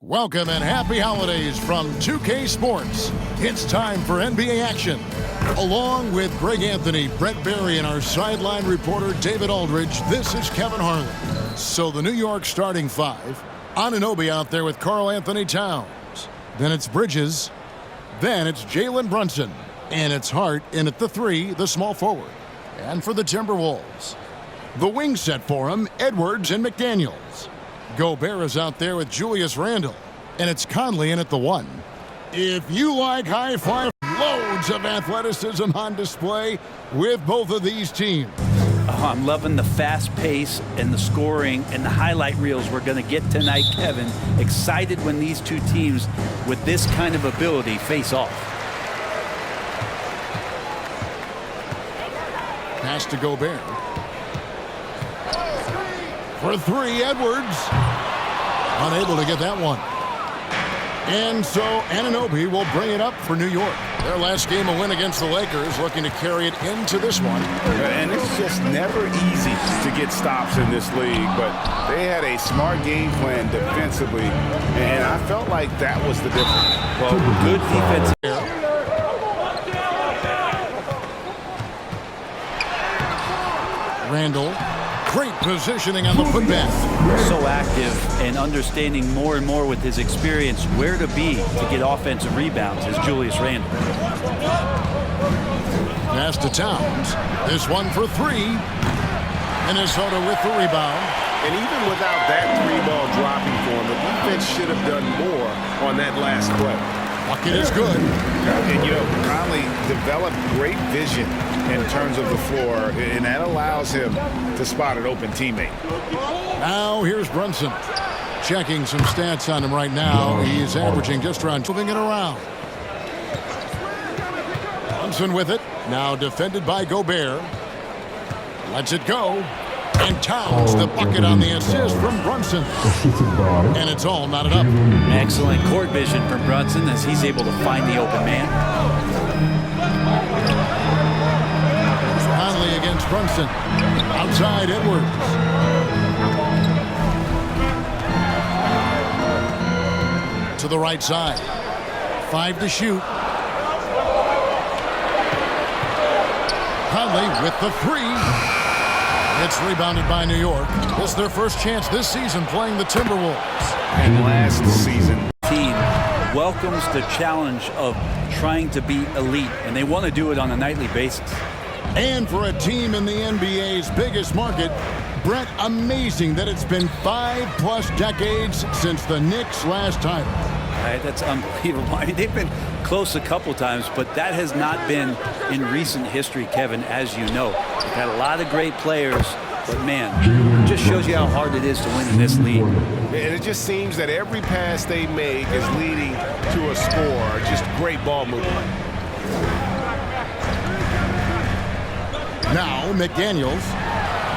Welcome and happy holidays from 2K Sports. It's time for NBA action. Along with Greg Anthony, Brett Barry, and our sideline reporter David Aldridge, this is Kevin Harlan. So the New York starting five. Anunoby out there with Karl Anthony Towns. Then it's Bridges. Then it's Jalen Brunson. And it's Hart in at the three, the small forward. And for the Timberwolves, the wing set for him, Edwards and McDaniels. Gobert is out there with Julius Randle. And it's Conley in at the one. If you like high five, loads of athleticism on display with both of these teams. Oh, I'm loving the fast pace and the scoring and the highlight reels we're going to get tonight, Kevin. Excited when these two teams with this kind of ability face off. Pass to Gobert. For three, Edwards. Unable to get that one. And so Anunoby will bring it up for New York. Their last game, a win against the Lakers, looking to carry it into this one. And it's just never easy to get stops in this league, but they had a smart game plan defensively, and I felt like that was the difference. Well, good defense. Randle. Great positioning on the putback. So active and understanding more and more with his experience where to be to get offensive rebounds is Julius Randle. Pass to Towns. This one for three. Minnesota with the rebound. And even without that three-ball dropping for him, the defense should have done more on that last play. Bucket is good. And, you know, Conley developed great vision in terms of the floor, and that allows him to spot an open teammate. Now here's Brunson. Checking some stats on him right now. He's averaging just around, moving it around. Brunson with it. Now defended by Gobert. Lets it go. And Towns the bucket on the assist from Brunson. And it's all knotted up. Excellent court vision from Brunson as he's able to find the open man. Conley against Brunson. Outside Edwards. To the right side. 5 to shoot. Conley with the three. It's rebounded by New York. This is their first chance this season playing the Timberwolves. And last season, Team welcomes the challenge of trying to be elite, and they want to do it on a nightly basis. And for a team in the NBA's biggest market, Brett, amazing that it's been 5+ decades since the Knicks' last title. Right, that's unbelievable. I mean, they've been close a couple times, but that has not been in recent history, Kevin, as you know. They've had a lot of great players, but man, it just shows you how hard it is to win in this league. and it just seems that every pass they make is leading to a score. Just great ball movement. Now McDaniels.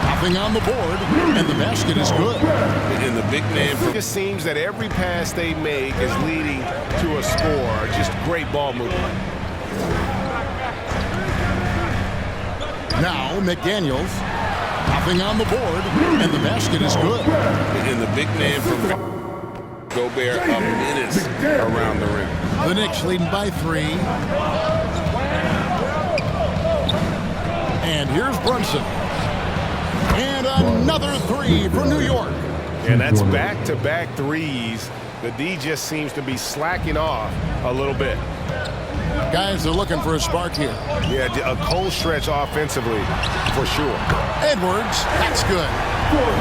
Nothing on the board, and the basket is good. And the big man, it just seems that every pass they make is leading to a score. Just great ball movement. Now McDaniels. Nothing on the board, and the basket is good. And the big man from Gobert up minutes around the rim. The Knicks leading by 3. And here's Brunson. And another three for New York. And that's back-to-back threes. The D just seems to be slacking off a little bit. Guys, they're looking for a spark here. Yeah, a cold stretch offensively, for sure. Edwards, that's good.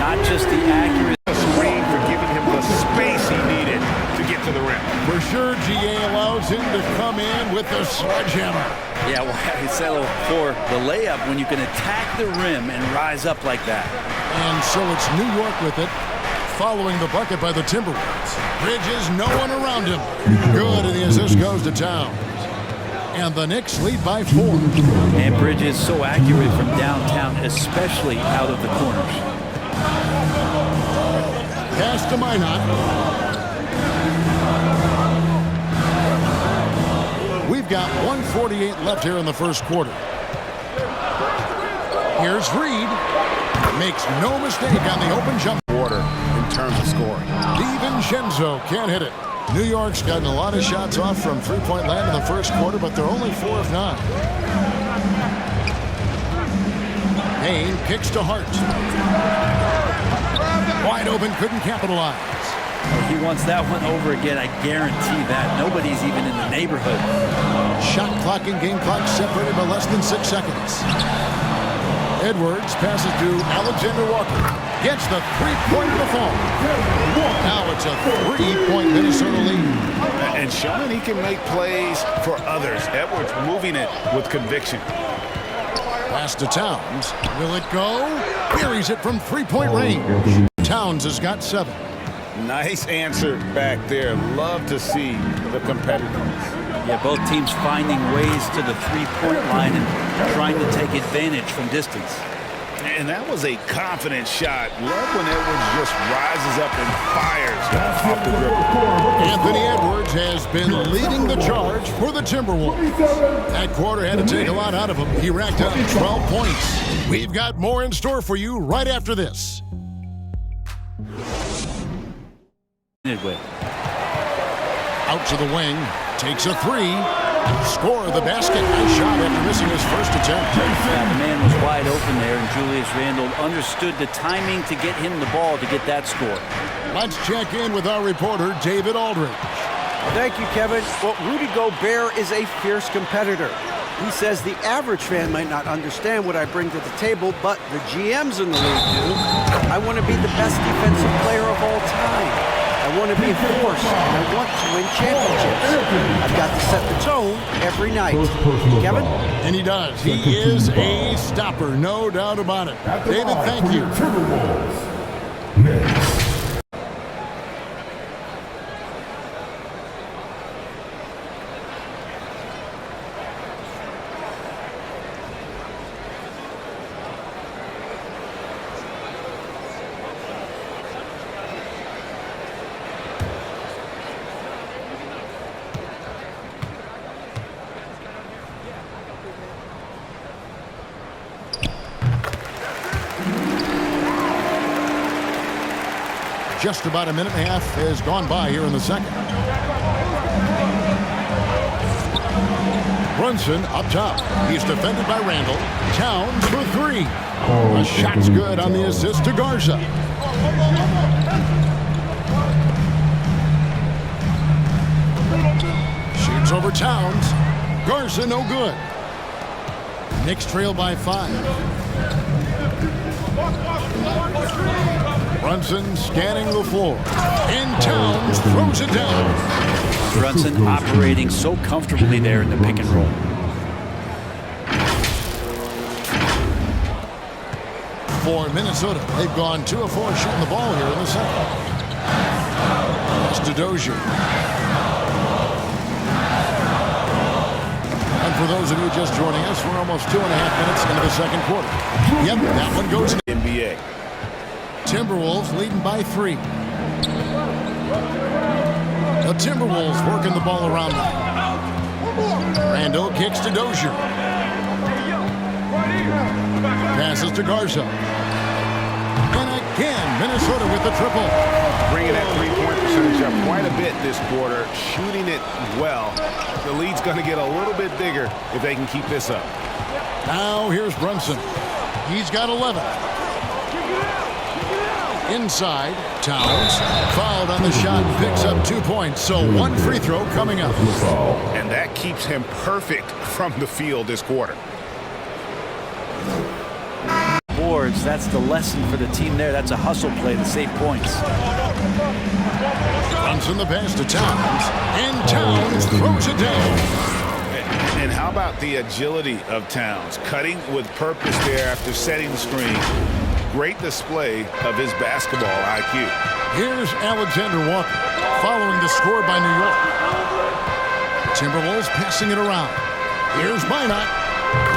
Not just the accuracy. A screen for giving him the space he needed to get to the rim. For sure, GA allows him to come in with the sledgehammer. Yeah, well, I settle for the layup when you can attack the rim and rise up like that. And so it's New York with it, following the bucket by the Timberwolves. Bridges, no one around him. Good, and the assist goes to Towns. And the Knicks lead by 4. And Bridges so accurate from downtown, especially out of the corners. Pass to Minot. We've got 1:48 left here in the first quarter. Here's Reed. Makes no mistake on the open jump. Water in terms of scoring. DiVincenzo can't hit it. New York's gotten a lot of shots off from three-point land in the first quarter, but they're only 4 of 9. Payne kicks to Hart. Wide open, couldn't capitalize. He wants that one over again, I guarantee that. Nobody's even in the neighborhood. Shot clock and game clock separated by less than 6 seconds. Edwards passes to Alexander Walker. Gets the three-pointer to fall. Now it's a 3-point Minnesota lead. And showing he can make plays for others. Edwards moving it with conviction. Pass to Towns. Will it go? Buries it from three-point range. Towns has got 7. Nice answer back there. Love to see the competitiveness. Yeah, both teams finding ways to the three-point line and trying to take advantage from distance. And that was a confident shot. Love when Edwards just rises up and fires off the dribble. Anthony Edwards has been leading the charge for the Timberwolves. That quarter had to take a lot out of him. He racked up 12 points. We've got more in store for you right after this. Out to the wing, takes a 3, score the basket. Nice shot after missing his first attempt. Yeah, the man was wide open there, and Julius Randle understood the timing to get him the ball to get that score. Let's check in with our reporter, David Aldridge. Thank you, Kevin. Well, Rudy Gobert is a fierce competitor. He says the average fan might not understand what I bring to the table, but the GMs in the league do. I want to be the best defensive player of all time. I want to be a force, and I want to win championships. I've got to set the tone every night. Kevin? And he does. He is a stopper, no doubt about it. David, thank you. Timberwolves. Knicks. Just about a minute and a half has gone by here in the second. Brunson up top. He's defended by Randle. Towns for 3. A shot's good on the assist to Garza. Shoots over Towns. Garza no good. Knicks trail by 5. Brunson scanning the floor. And Towns throws it down. Brunson operating so comfortably there in the pick and roll. For Minnesota, they've gone 2 of 4 shooting the ball here in the second. Pass to Dozier. And for those of you just joining us, we're almost 2.5 minutes into the second quarter. Yep, that one goes to the NBA. Timberwolves leading by 3. The Timberwolves working the ball around them. Randle kicks to Dozier. Passes to Garza. And again, Minnesota with the triple. Bringing that three-point percentage up quite a bit this quarter, shooting it well. The lead's going to get a little bit bigger if they can keep this up. Now here's Brunson. He's got 11. Inside, Towns fouled on the shot, picks up 2 points. So 1 free throw coming up. And that keeps him perfect from the field this quarter. Boards, that's the lesson for the team there. That's a hustle play to save points. Brunson the pass to Towns, and Towns throws it down. And how about the agility of Towns? Cutting with purpose there after setting the screen. Great display of his basketball IQ. Here's Alexander Walker following the score by New York. Timberwolves passing it around. Here's Minot.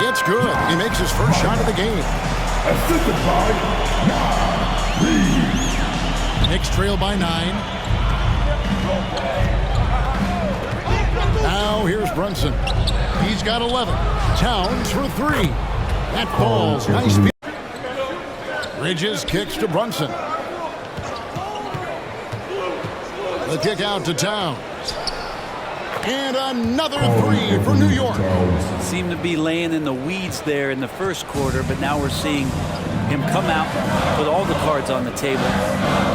It's good. He makes his first shot of the game. Assisted by Knicks trail by 9. Now here's Brunson. He's got 11. Towns for 3. That falls. Nice. Bridges kicks to Brunson. The kick out to Towns. And another three for New York. Seemed to be laying in the weeds there in the first quarter, but now we're seeing him come out, put all the cards on the table,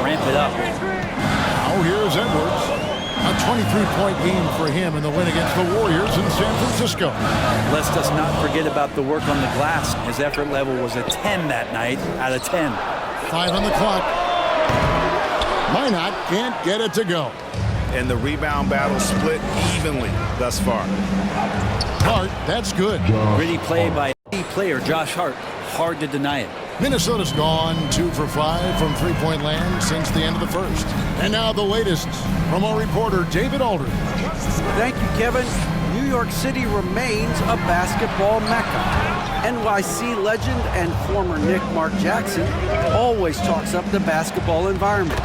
ramp it up. Now here's Edwards. A 23-point game for him in the win against the Warriors in San Francisco. Let's us not forget about the work on the glass. His effort level was a 10 that night out of 10. 5 on the clock. Minot can't get it to go. And the rebound battle split evenly thus far. Hart, that's good. Gritty play by key player Josh Hart. Hard to deny it. Minnesota's gone 2 for 5 from three-point land since the end of the first. And now the latest from our reporter, David Aldridge. Thank you, Kevin. New York City remains a basketball mecca. NYC legend and former Knick Mark Jackson always talks up the basketball environment.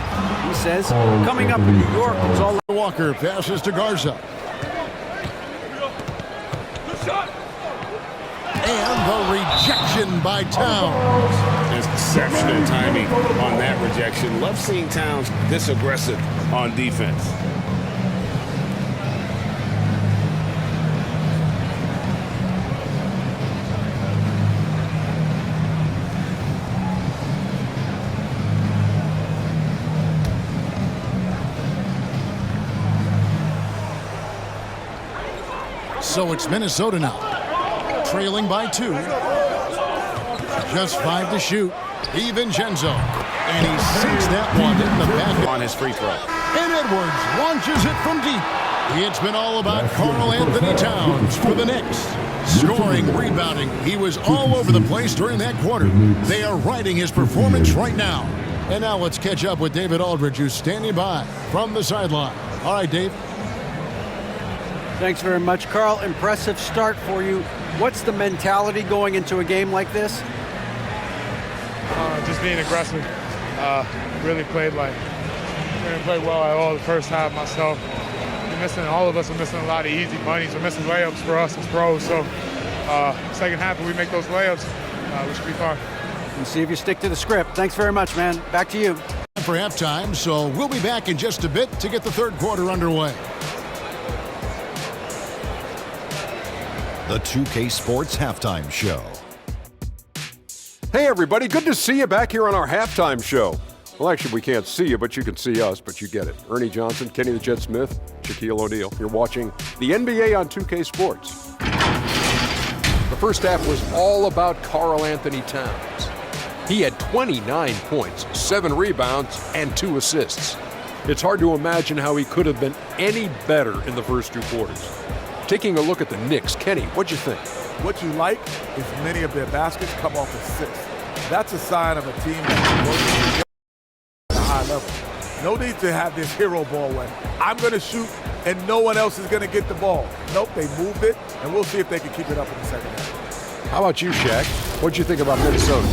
He says, coming up in New York, it's all... Walker passes to Garza. And the rejection by Towns. Exceptional timing on that rejection. Love seeing Towns this aggressive on defense. So it's Minnesota now. Trailing by 2. Just 5 to shoot. DiVincenzo. And he sinks that one in the back on his free throw. And Edwards launches it from deep. It's been all about Karl Anthony Towns for the Knicks. Scoring, rebounding. He was all over the place during that quarter. They are riding his performance right now. And now let's catch up with David Aldridge, who's standing by from the sideline. All right, Dave. Thanks very much, Carl. Impressive start for you. What's the mentality going into a game like this? Just being aggressive. Really played well at all the first half myself. All of us are missing a lot of easy bunnies. We're missing layups for us as pros. So second half, if we make those layups, we should be fine. And see if you stick to the script. Thanks very much, man. Back to you. For halftime, so we'll be back in just a bit to get the third quarter underway. The 2K Sports Halftime Show. Hey everybody, good to see you back here on our halftime show. Well, actually, we can't see you, but you can see us, but you get it. Ernie Johnson, Kenny the Jet Smith, Shaquille O'Neal. You're watching the NBA on 2K Sports. The first half was all about Karl Anthony Towns. He had 29 points, 7 rebounds, and 2 assists. It's hard to imagine how he could have been any better in the first 2 quarters. Taking a look at the Knicks, Kenny, what'd you think? What you like is many of their baskets come off assists. That's a sign of a team that's working at a high level. No need to have this hero ball when I'm going to shoot and no one else is going to get the ball. Nope, they moved it, and we'll see if they can keep it up in the second half. How about you, Shaq? What'd you think about Minnesota?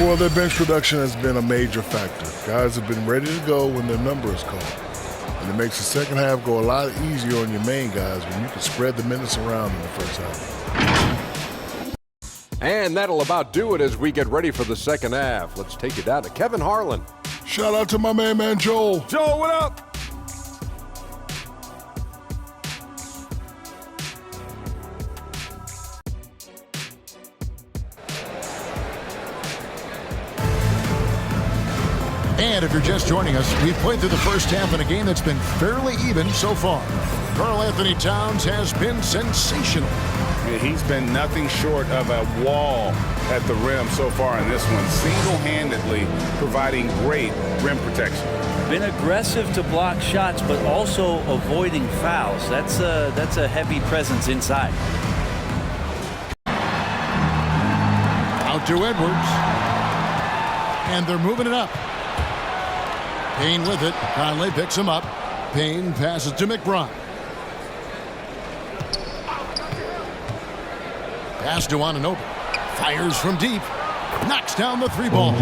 Well, their bench production has been a major factor. Guys have been ready to go when their number is called. And it makes the second half go a lot easier on your main guys when you can spread the minutes around in the first half. And that'll about do it as we get ready for the second half. Let's take it down to Kevin Harlan. Shout out to my man Joel. Joel, what up? And if you're just joining us, we've played through the first half in a game that's been fairly even so far. Karl Anthony Towns has been sensational. He's been nothing short of a wall at the rim so far in this one, single-handedly providing great rim protection. Been aggressive to block shots, but also avoiding fouls. That's a heavy presence inside. Out to Edwards. And they're moving it up. Payne with it. Conley picks him up. Payne passes to McBride. Pass to Anunoby. Fires from deep. Knocks down the 3 ball.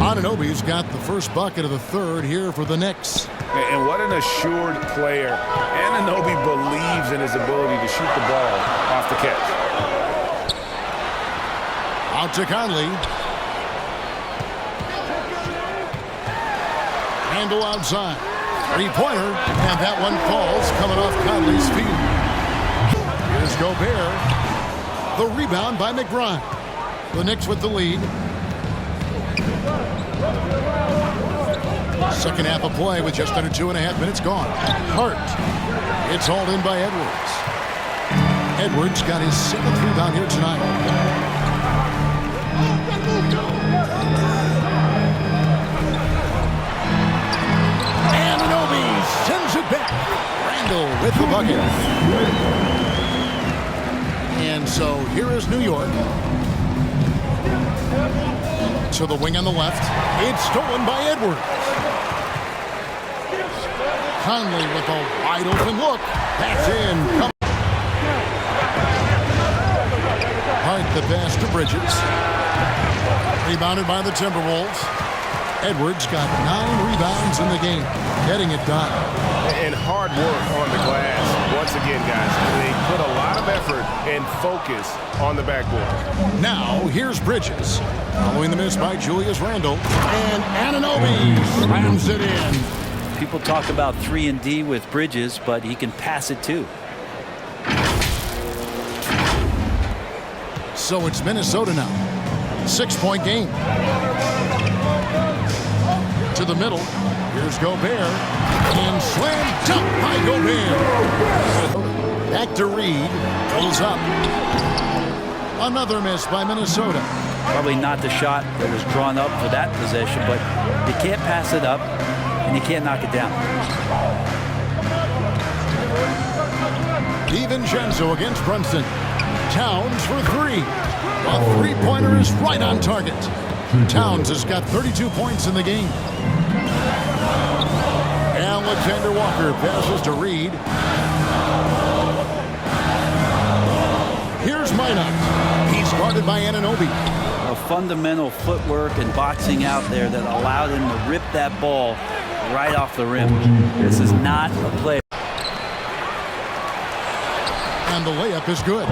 Anunoby's got the first bucket of the third here for the Knicks. And what an assured player. Anunoby believes in his ability to shoot the ball off the catch. Out to Conley. Handle outside. Three-pointer, and that one falls coming off Conley's feet. Here's Gobert. The rebound by McBride. The Knicks with the lead. Second half of play with just under 2.5 minutes gone. Hart. It's hauled in by Edwards. Edwards got his 7th rebound here tonight. Anunoby sends it back. Randall with the bucket. And so here is New York. To the wing on the left. It's stolen by Edwards. Conley with a wide open look. That's in. Hart the pass to Bridges. Rebounded by the Timberwolves. Edwards got 9 rebounds in the game, getting it done. And hard work on the glass. Once again, guys, they put a lot of effort and focus on the backboard. Now, here's Bridges. Following the miss by Julius Randle. And Anunoby slams it in. People talk about 3-and-D with Bridges, but he can pass it too. So it's Minnesota now. 6-point game. To the middle. Here's Gobert. And slam dunk by Gobert. Back to Reed. Pulls up. Another miss by Minnesota. Probably not the shot that was drawn up for that possession, but you can't pass it up and you can't knock it down. DiVincenzo against Brunson. Towns for 3. A three-pointer is right on target. Towns has got 32 points in the game. Alexander Walker passes to Reed. Here's Minot. He's guarded by Anunoby. A fundamental footwork and boxing out there that allowed him to rip that ball right off the rim. This is not a play. And the layup is good.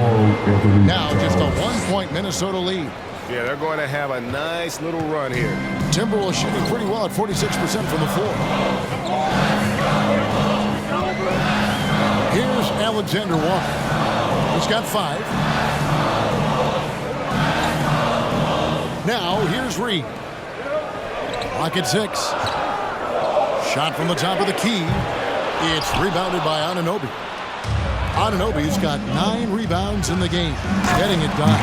Now just a 1-point Minnesota lead. Yeah, they're going to have a nice little run here. Timberwolves shooting pretty well at 46% from the floor. Here's Alexander Walker. He's got 5. Now here's Reed. Clock at 6. Shot from the top of the key. It's rebounded by Anunoby. Anunoby's got 9 rebounds in the game, getting it done.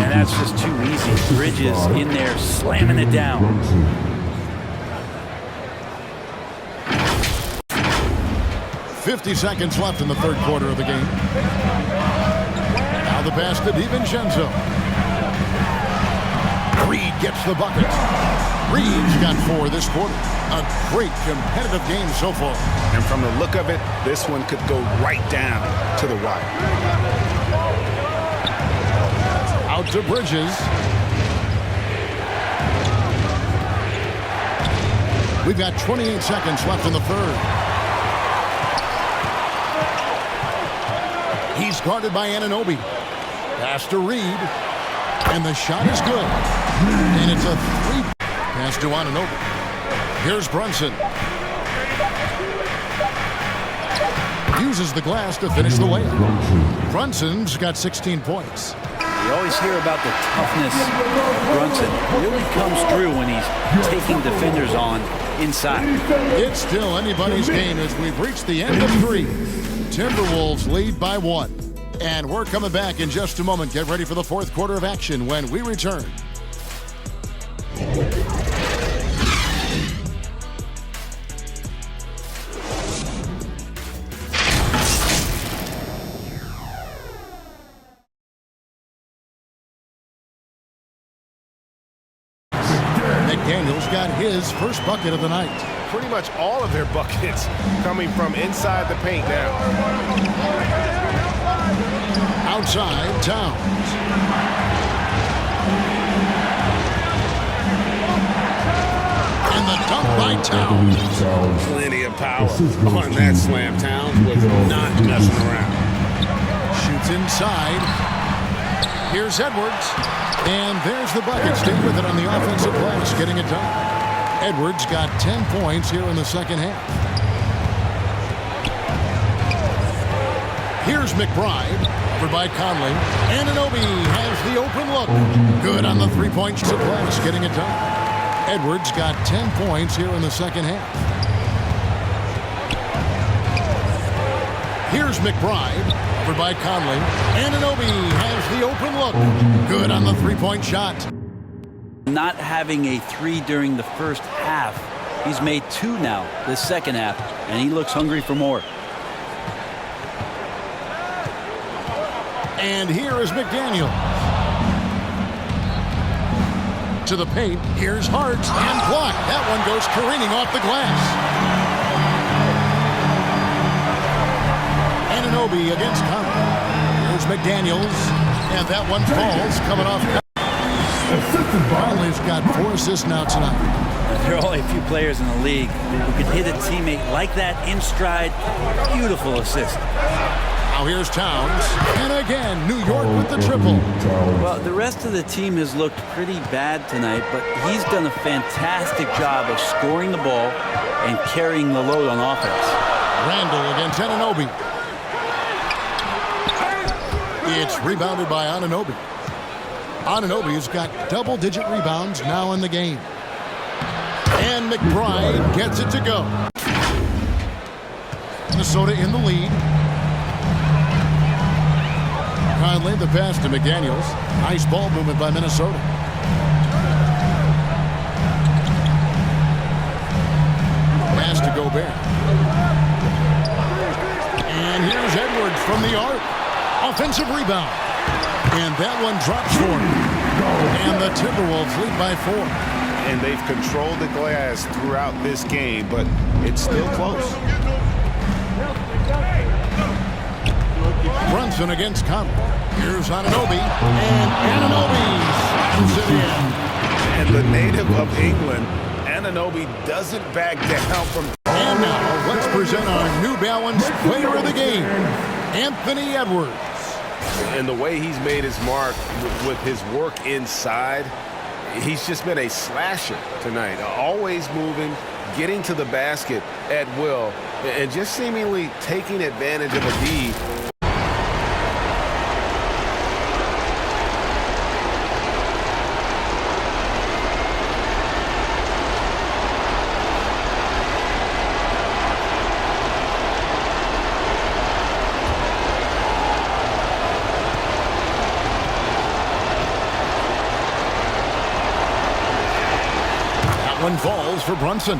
And that's just too easy. Bridges in there slamming it down. 50 seconds left in the third quarter of the game. Now the pass to DiVincenzo. Reed gets the bucket. Reed's got 4 this quarter. A great competitive game so far. And from the look of it, this one could go right down to the wire. Out to Bridges. We've got 28 seconds left in the third. He's guarded by Anunoby. Pass to Reed. And the shot is good. And it's a 3. Pass to Anunoby. Here's Brunson. Uses the glass to finish the layup. Brunson's got 16 points. You always hear about the toughness of Brunson. It really comes through when he's taking defenders on inside. It's still anybody's game as we've reached the end of 3. Timberwolves lead by 1. And we're coming back in just a moment. Get ready for the fourth quarter of action when we return. McDaniel's got his first bucket of the night. Pretty much all of their buckets coming from inside the paint now. Outside, Towns. And the dunk by Towns. Plenty of power on that slam. Towns was not messing around. Shoots inside. Here's Edwards. And there's the bucket. Stay with it on the offensive glass, getting it done. Edwards got 10 points here in the second half. Here's McBride, over by Conley. Anunoby has the open look. Good on the three-point shot. Glass getting it done. Edwards got 10 points here in the second half. Here's McBride, over by Conley. Anunoby has the open look. Good on the three-point shot. Not having a three during the first half. He's made 2 now this second half, and he looks hungry for more. And here is McDaniel. To the paint. Here's Hart and blocked. That one goes careening off the glass. Anunoby against Conley. Here's McDaniels. And that one falls coming off. Conley's got 4 assists now tonight. There are only a few players in the league who could hit a teammate like that in stride. Beautiful assist. Now here's Towns. And again, New York with the triple. Well, the rest of the team has looked pretty bad tonight, but he's done a fantastic job of scoring the ball and carrying the load on offense. Randall against Anunoby. It's rebounded by Anunoby. Anunoby's got double-digit rebounds now in the game. And McBride gets it to go. Minnesota in the lead. Conley the pass to McDaniels. Nice ball movement by Minnesota. Pass to Gobert. And here's Edwards from the arc. Offensive rebound. And that one drops for him. And the Timberwolves lead by 4. And they've controlled the glass throughout this game, but it's still close. Brunson against Conley. Here's Anunoby. And Anunoby slams it in. And the native of England, Anunoby doesn't back down from... And now let's present our New Balance player of the game, Anthony Edwards. And the way he's made his mark with his work inside, he's just been a slasher tonight. Always moving, getting to the basket at will, and just seemingly taking advantage of a D. One falls for Brunson.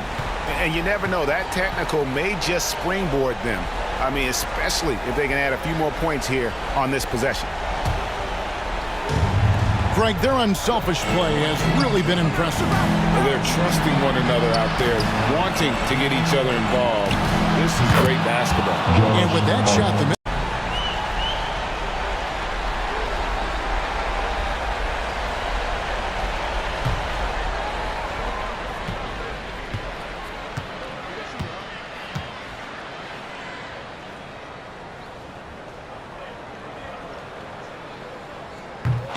And you never know, that technical may just springboard them. I mean, especially if they can add a few more points here on this possession. Greg, their unselfish play has really been impressive. They're trusting one another out there, wanting to get each other involved. This is great basketball. And with that shot, the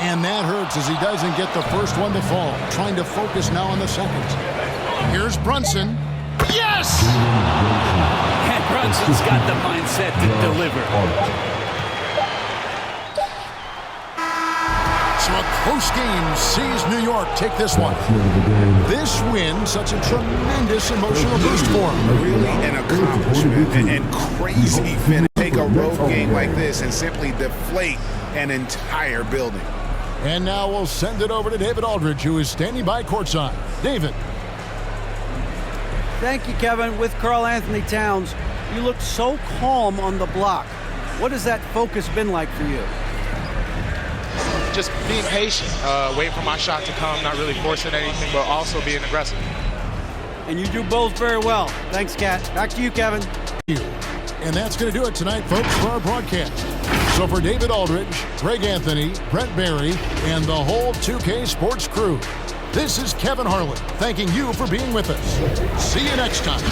and that hurts as he doesn't get the first one to fall. Trying to focus now on the second. Here's Brunson. Yes! And Brunson's got the mindset to deliver. So a close game sees New York take this one. This win, such a tremendous emotional boost for him. Really an accomplishment and crazy finish. Take a road game like this and simply deflate an entire building. And now we'll send it over to David Aldridge, who is standing by courtside. David. Thank you, Kevin. With Karl Anthony Towns, you look so calm on the block. What has that focus been like for you? Just being patient, waiting for my shot to come, not really forcing anything, but also being aggressive. And you do both very well. Thanks, Kat. Back to you, Kevin. And that's going to do it tonight, folks, for our broadcast. So for David Aldridge, Greg Anthony, Brett Barry, and the whole 2K Sports crew, this is Kevin Harlan thanking you for being with us. See you next time.